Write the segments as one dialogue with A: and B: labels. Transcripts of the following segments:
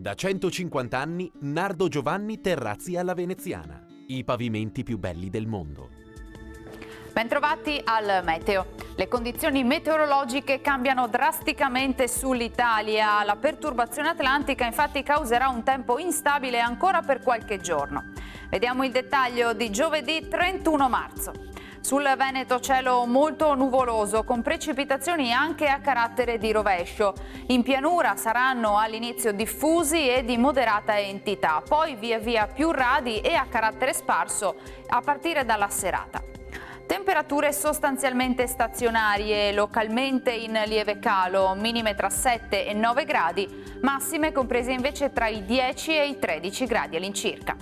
A: Da 150 anni Nardo Giovanni Terrazzi alla Veneziana. I pavimenti più belli del mondo.
B: Bentrovati al Meteo. Le condizioni meteorologiche cambiano drasticamente sull'Italia. La perturbazione atlantica infatti causerà un tempo instabile ancora per qualche giorno. Vediamo il dettaglio di giovedì 31 marzo. Sul Veneto cielo molto nuvoloso con precipitazioni anche a carattere di rovescio. In pianura saranno all'inizio diffusi e di moderata entità, poi via via più radi e a carattere sparso a partire dalla serata. Temperature sostanzialmente stazionarie, localmente in lieve calo, minime tra 7 e 9 gradi, massime comprese invece tra i 10 e i 13 gradi all'incirca.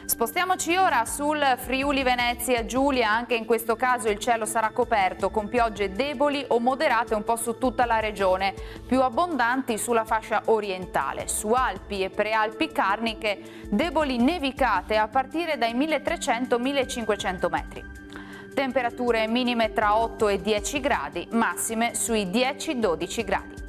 B: Spostiamoci ora sul Friuli Venezia Giulia, anche in questo caso il cielo sarà coperto con piogge deboli o moderate un po' su tutta la regione, più abbondanti sulla fascia orientale, su Alpi e Prealpi Carniche, deboli nevicate a partire dai 1300-1500 metri. Temperature minime tra 8 e 10 gradi, massime sui 10-12 gradi.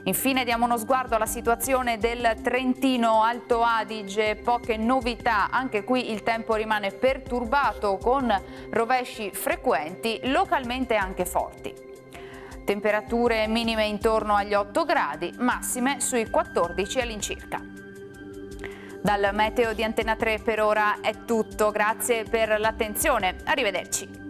B: Infine diamo uno sguardo alla situazione del Trentino Alto Adige, poche novità, anche qui il tempo rimane perturbato con rovesci frequenti, localmente anche forti. Temperature minime intorno agli 8 gradi, massime sui 14 all'incirca. Dal Meteo di Antena 3 per ora è tutto, grazie per l'attenzione, arrivederci.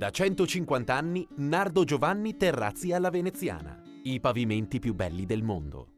A: Da 150 anni Nardo Giovanni Terrazzi alla Veneziana. I pavimenti più belli del mondo.